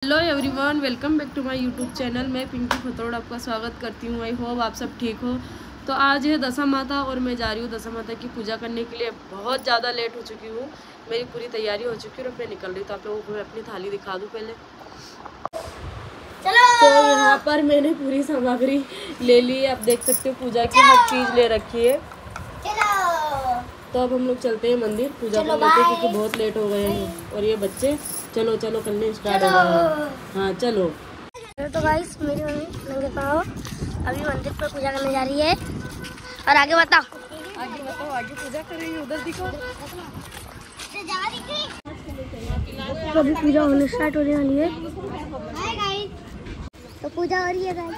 Hello everyone, welcome back to my YouTube channel. मैं पिंकी खतरोड़ आपका स्वागत करती हूँ। आई होप आप सब ठीक हो। तो आज है दशा माता और मैं जा रही हूँ दशा माता की पूजा करने के लिए। बहुत ज़्यादा लेट हो चुकी हूँ, मेरी पूरी तैयारी हो चुकी है और मैं निकल रही हूँ। तो आप लोगों को मैं अपनी थाली दिखा दूँ पहले। चलो। तो यहाँ पर मैंने पूरी सामग्री ले ली है, आप देख सकते हो पूजा की हर चीज़ ले रखी है। तो अब हम लोग चलते हैं मंदिर पूजा करने के, क्योंकि बहुत लेट हो गए हैं। और ये बच्चे चलो चलो करने स्टार्ट हो गए हैं। हाँ चलो। तो गाइस मेरी मम्मी नंगे पाँव अभी मंदिर पर पूजा करने जा रही है। और आगे बताओ, आगे पूजा कर रही है, उधर दिखो। तो अभी पूजा होने स्टार्ट होने वाली है। तो पूजा हो रही है गाइस।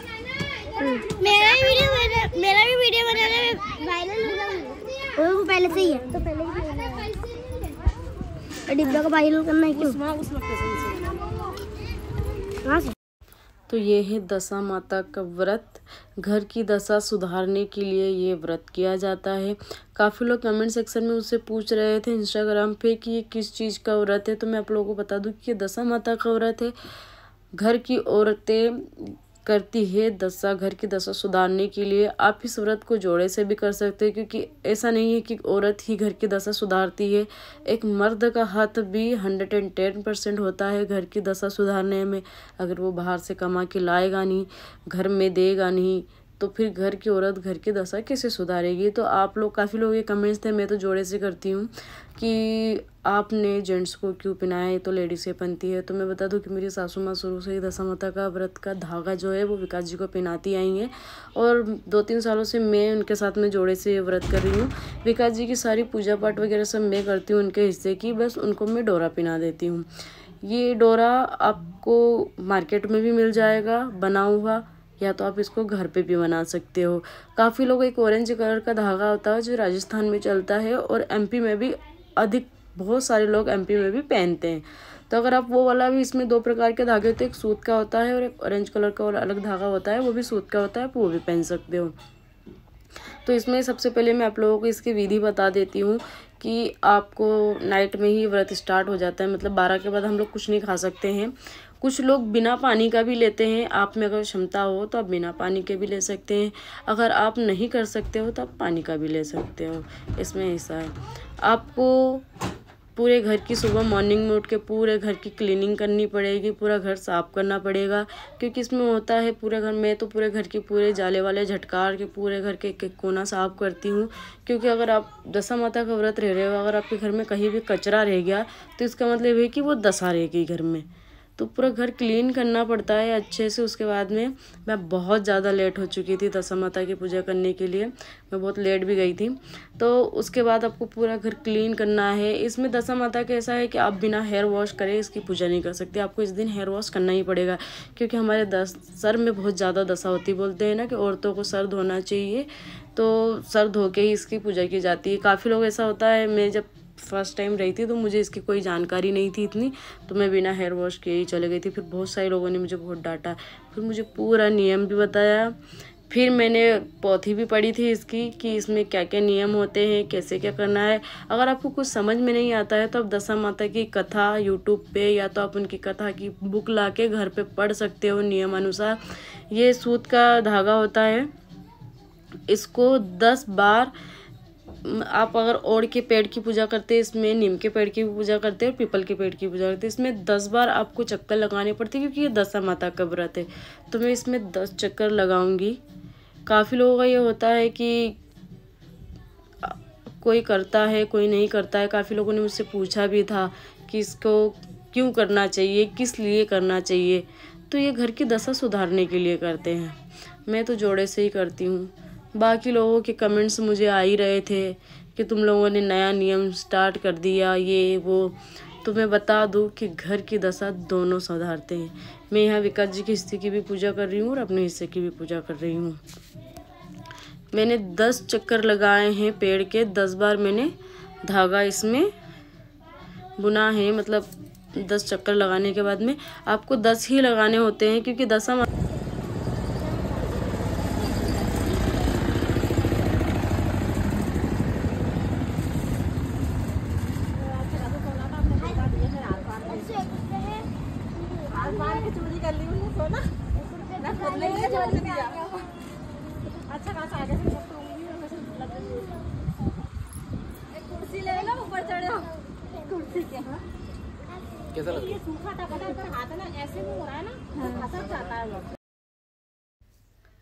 मेरा भी वीडियो बनाने में वायरल हो रहा है। वो पहले से ही है, तो पहले ही डिब्बा को वायरल करना है क्यों? तो ये है दशा माता का व्रत। घर की दशा सुधारने के लिए ये व्रत किया जाता है। काफ़ी लोग कमेंट सेक्शन में उससे पूछ रहे थे इंस्टाग्राम पे कि ये किस चीज़ का व्रत है। तो मैं आप लोगों को बता दूं कि ये दशा माता का व्रत है। घर की औरतें करती है दशा, घर की दशा सुधारने के लिए। आप इस व्रत को जोड़े से भी कर सकते हैं, क्योंकि ऐसा नहीं है कि औरत ही घर की दशा सुधारती है। एक मर्द का हाथ भी 110% होता है घर की दशा सुधारने में। अगर वो बाहर से कमा के लाएगा नहीं, घर में देगा नहीं, तो फिर घर की औरत घर की दशा कैसे सुधारेगी। तो आप लोग, काफ़ी लोग ये कमेंट्स थे, मैं तो जोड़े से करती हूँ कि आपने जेंट्स को क्यों पहनाया, ये तो लेडीज से पहनती है। तो मैं बता दूं कि मेरी सासू माँ शुरू से ही दशा माता का व्रत का धागा जो है वो विकास जी को पहनाती आई हैं, और 2-3 सालों से मैं उनके साथ में जोड़े से व्रत कर रही हूँ। विकास जी की सारी पूजा पाठ वगैरह सब मैं करती हूँ उनके हिस्से की, बस उनको मैं डोरा पहना देती हूँ। ये डोरा आपको मार्केट में भी मिल जाएगा बना हुआ, या तो आप इसको घर पे भी बना सकते हो। काफ़ी लोग, एक ऑरेंज कलर का धागा होता है जो राजस्थान में चलता है, और एमपी में भी बहुत सारे लोग एमपी में भी पहनते हैं। तो अगर आप वो वाला भी, इसमें 2 प्रकार के धागे होते हैं, एक सूत का होता है और एक ऑरेंज कलर का और अलग धागा होता है, वो भी सूत का होता है, आप वो भी पहन सकते हो। तो इसमें सबसे पहले मैं आप लोगों को इसकी विधि बता देती हूँ कि आपको नाइट में ही व्रत स्टार्ट हो जाता है, मतलब 12 के बाद हम लोग कुछ नहीं खा सकते हैं। कुछ लोग बिना पानी का भी लेते हैं, आप में अगर क्षमता हो तो आप बिना पानी के भी ले सकते हैं। अगर आप नहीं कर सकते हो तो आप पानी का भी ले सकते हो। इसमें ऐसा है, आपको पूरे घर की सुबह मॉर्निंग में उठ के पूरे घर की क्लीनिंग करनी पड़ेगी, पूरा घर साफ़ करना पड़ेगा। क्योंकि इसमें होता है पूरे घर में, तो पूरे घर के पूरे जाले वाले झटकार के पूरे घर के एक कोना साफ़ करती हूँ। क्योंकि अगर आप दशा माता का व्रत रह रहे हो, अगर आपके घर में कहीं भी कचरा रह गया तो इसका मतलब है कि वो दशा रहेगी घर में। तो पूरा घर क्लीन करना पड़ता है अच्छे से। उसके बाद में मैं बहुत ज़्यादा लेट हो चुकी थी दशा माता की पूजा करने के लिए, मैं बहुत लेट भी गई थी। तो उसके बाद आपको पूरा घर क्लीन करना है। इसमें दशा माता का ऐसा है कि आप बिना हेयर वॉश करे इसकी पूजा नहीं कर सकते, आपको इस दिन हेयर वॉश करना ही पड़ेगा। क्योंकि हमारे सर में बहुत ज़्यादा दशा होती, बोलते हैं ना कि औरतों को सर धोना चाहिए, तो सर धो के ही इसकी पूजा की जाती है। काफ़ी लोग, ऐसा होता है, मैं जब फर्स्ट टाइम रही थी तो मुझे इसकी कोई जानकारी नहीं थी इतनी, तो मैं बिना हेयर वॉश किए ही चले गई थी। फिर बहुत सारे लोगों ने मुझे बहुत डांटा, फिर मुझे पूरा नियम भी बताया। फिर मैंने पोथी भी पढ़ी थी इसकी कि इसमें क्या क्या नियम होते हैं, कैसे क्या करना है। अगर आपको कुछ समझ में नहीं आता है तो आप दशा माता की कथा यूट्यूब पे, या तो आप उनकी कथा की बुक ला के घर पर पढ़ सकते हो नियम अनुसार। ये सूत का धागा होता है, इसको 10 बार आप अगर ओड़ के पेड़ की पूजा करते हैं, इसमें नीम के पेड़ की भी पूजा करते हैं और पीपल के पेड़ की पूजा करते हैं, इसमें 10 बार आपको चक्कर लगाने पड़ते हैं, क्योंकि ये दशा माता का व्रत है। तो मैं इसमें 10 चक्कर लगाऊंगी। काफ़ी लोगों का ये होता है कि कोई करता है कोई नहीं करता है। काफ़ी लोगों ने मुझसे पूछा भी था कि इसको क्यों करना चाहिए, किस लिए करना चाहिए। तो ये घर की दशा सुधारने के लिए करते हैं, मैं तो जोड़े से ही करती हूँ। बाकी लोगों के कमेंट्स मुझे आ ही रहे थे कि तुम लोगों ने नया नियम स्टार्ट कर दिया, ये वो। तो मैं बता दूं कि घर की दशा दोनों सुधारते हैं। मैं यहाँ विकास जी के हिस्से की भी पूजा कर रही हूँ और अपने हिस्से की भी पूजा कर रही हूँ। मैंने 10 चक्कर लगाए हैं पेड़ के, 10 बार मैंने धागा इसमें बुना है। मतलब 10 चक्कर लगाने के बाद में आपको 10 ही लगाने होते हैं, क्योंकि दशा चोरी कर ली उन्होंने सोना, मैं खुद ले लिया चोरी दिया। अच्छा खासा आगे से सब उंगली में वैसे लग रही है। एक कुर्सी ले लो, ऊपर चढ़ो। कुर्सी क्या कैसा लगता है? ये सूखा था, पता है हाथ ना ऐसे में हो रहा है ना, फंस जाता है वो।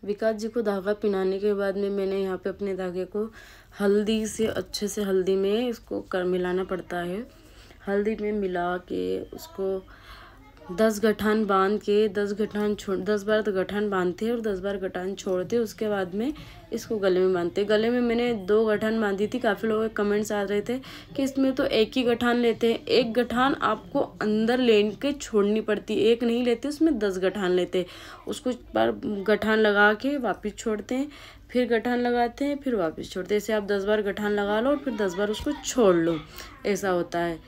विकास जी को धागा पिनाने के बाद में मैंने यहाँ पे अपने धागे को हल्दी से अच्छे से हल्दी में इसको मिलाना पड़ता है। हल्दी में मिला के उसको 10 गठान बांध के 10 बार तो गठान बांधते हैं और 10 बार गठान छोड़ते हैं। उसके बाद में इसको गले में बांधते हैं। गले में मैंने 2 गठान बांधी थी। काफ़ी लोगों के कमेंट्स आ रहे थे कि इसमें तो एक ही गठान लेते हैं। एक गठान आपको अंदर ले के छोड़नी पड़ती है, एक नहीं लेते, उसमें 10 गठान लेते हैं। उसको बार गठान लगा के वापस छोड़ते हैं, फिर गठान लगाते हैं, फिर वापस छोड़ते हैं। ऐसे आप 10 बार गठान लगा लो और फिर 10 बार उसको छोड़ लो, ऐसा होता है।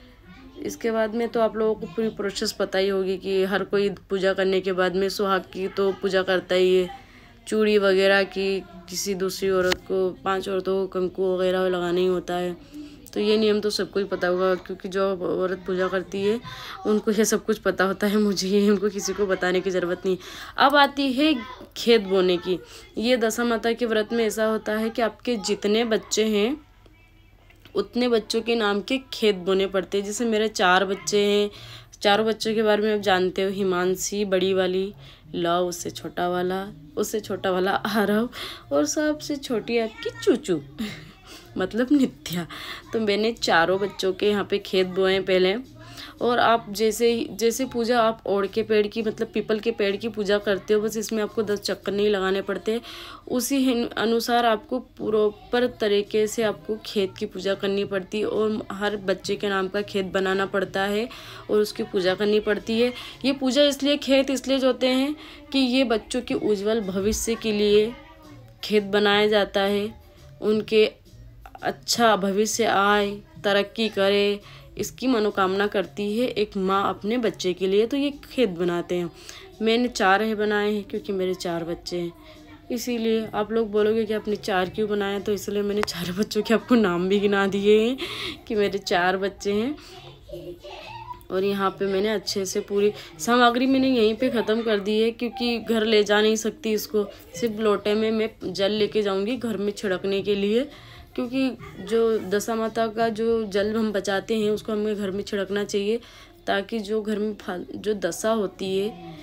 इसके बाद में तो आप लोगों को पूरी प्रोसेस पता ही होगी कि हर कोई पूजा करने के बाद में सुहाग की तो पूजा करता ही है। चूड़ी वगैरह की किसी दूसरी औरत को 5 औरतों को कंकु वगैरह लगाना ही होता है। तो ये नियम तो सबको ही पता होगा, क्योंकि जो औरत पूजा करती है उनको ये सब कुछ पता होता है। मुझे ये उनको किसी को बताने की ज़रूरत नहीं। अब आती है खेत बोने की। ये दशा माता के व्रत में ऐसा होता है कि आपके जितने बच्चे हैं उतने बच्चों के नाम के खेत बोने पड़ते हैं। जैसे मेरे 4 बच्चे हैं, चारों बच्चों के बारे में आप जानते हो। हिमांशी बड़ी वाली, लव उससे छोटा वाला आरव, और सबसे छोटी आपकी चूचू मतलब नित्या। तो मैंने चारों बच्चों के यहाँ पे खेत बोए पहले। और आप जैसे पूजा आप ओड़ के पेड़ की मतलब पीपल के पेड़ की पूजा करते हो, बस इसमें आपको 10 चक्कर नहीं लगाने पड़ते। उसी अनुसार आपको प्रॉपर तरीके से आपको खेत की पूजा करनी पड़ती है और हर बच्चे के नाम का खेत बनाना पड़ता है और उसकी पूजा करनी पड़ती है। ये पूजा खेत इसलिए जोते हैं कि ये बच्चों के उज्जवल भविष्य के लिए खेत बनाया जाता है। उनके अच्छा भविष्य आए, तरक्की करे, इसकी मनोकामना करती है एक माँ अपने बच्चे के लिए। तो ये खेत बनाते हैं। मैंने 4 बनाए हैं क्योंकि मेरे 4 बच्चे हैं, इसीलिए। आप लोग बोलोगे कि आपने 4 क्यों बनाए, तो इसलिए मैंने 4 बच्चों के आपको नाम भी गिना दिए हैं कि मेरे 4 बच्चे हैं। और यहाँ पे मैंने अच्छे से पूरी सामग्री मैंने यहीं पे ख़त्म कर दी है, क्योंकि घर ले जा नहीं सकती इसको। सिर्फ लोटे में मैं जल लेके जाऊँगी घर में छिड़कने के लिए, क्योंकि जो दशा माता का जो जल हम बचाते हैं उसको हमें घर में छिड़कना चाहिए, ताकि जो घर में जो दशा होती है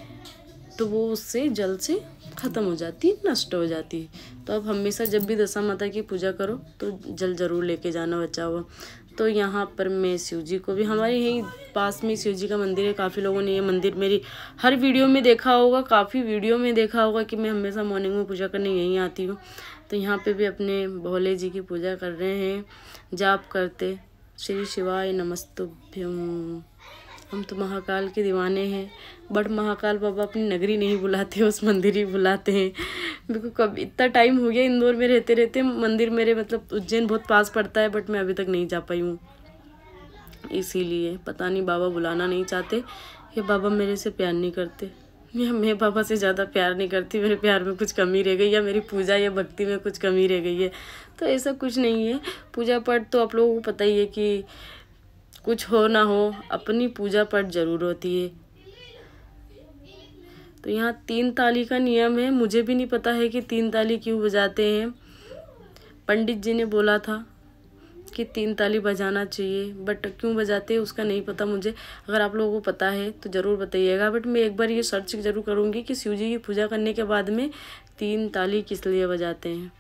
तो वो उससे जल से ख़त्म हो जाती है, नष्ट हो जाती है। तो अब हमेशा जब भी दशा माता की पूजा करो तो जल ज़रूर लेके जाना बचा हुआ। तो यहाँ पर मैं शिव जी को भी, हमारे यहीं पास में शिव जी का मंदिर है। काफ़ी लोगों ने ये मंदिर मेरी हर वीडियो में देखा होगा, काफ़ी वीडियो में देखा होगा कि मैं हमेशा मॉर्निंग में पूजा करने यहीं आती हूँ। तो यहाँ पे भी अपने भोले जी की पूजा कर रहे हैं, जाप करते श्री शिवाय नमस्तुभ्यम। हम तो महाकाल के दीवाने हैं, बट महाकाल बाबा अपनी नगरी नहीं बुलाते, उस मंदिर ही बुलाते हैं। मेरे को कब इतना टाइम हो गया इंदौर में रहते रहते, मंदिर मेरे मतलब उज्जैन बहुत पास पड़ता है, बट मैं अभी तक नहीं जा पाई हूँ। इसीलिए पता नहीं बाबा बुलाना नहीं चाहते या बाबा मेरे से प्यार नहीं करते, या मैं बाबा से ज़्यादा प्यार नहीं करती, मेरे प्यार में कुछ कमी रह गई, या मेरी पूजा या भक्ति में कुछ कमी रह गई है। तो ऐसा कुछ नहीं है। पूजा पाठ तो आप लोगों को पता ही है कि कुछ हो ना हो, अपनी पूजा पाठ जरूर होती है। तो यहाँ 3 ताली का नियम है। मुझे भी नहीं पता है कि 3 ताली क्यों बजाते हैं। पंडित जी ने बोला था कि 3 ताली बजाना चाहिए, बट क्यों बजाते हैं उसका नहीं पता मुझे। अगर आप लोगों को पता है तो ज़रूर बताइएगा। बट मैं एक बार ये सर्च ज़रूर करूँगी कि शिव जी की पूजा करने के बाद में 3 ताली किस लिए बजाते हैं।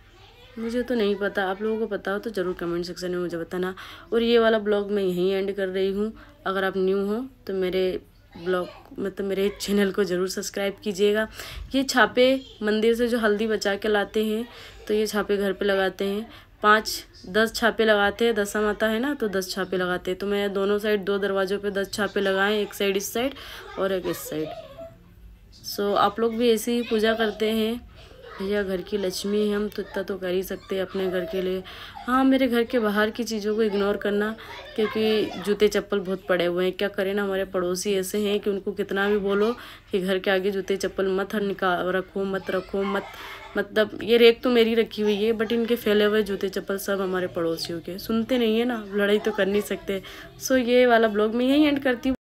मुझे तो नहीं पता, आप लोगों को पता हो तो ज़रूर कमेंट सेक्शन में मुझे बताना। और ये वाला ब्लॉग मैं यहीं एंड कर रही हूँ। अगर आप न्यू हो तो मेरे ब्लॉग मतलब मेरे चैनल को ज़रूर सब्सक्राइब कीजिएगा। ये छापे मंदिर से जो हल्दी बचा के लाते हैं, तो ये छापे घर पे लगाते हैं। 5-10 छापे लगाते हैं, दशा माता है ना, तो 10 छापे लगाते हैं। तो मैं दोनों साइड 2 दरवाज़ों पे 10 छापे लगाए, एक साइड इस साइड और एक इस साइड। सो आप लोग भी ऐसे ही पूजा करते हैं। भैया घर की लक्ष्मी है, हम तो इतना तो कर ही सकते हैं अपने घर के लिए। हाँ, मेरे घर के बाहर की चीज़ों को इग्नोर करना, क्योंकि जूते चप्पल बहुत पड़े हुए हैं। क्या करें ना, हमारे पड़ोसी ऐसे हैं कि उनको कितना भी बोलो कि घर के आगे जूते चप्पल मत रखो, मतलब ये रेक तो मेरी रखी हुई है, बट इनके फैले हुए जूते चप्पल सब हमारे पड़ोसियों के। सुनते नहीं है ना, लड़ाई तो कर नहीं सकते। सो ये वाला ब्लॉग मैं यहीं एंड करती हूँ।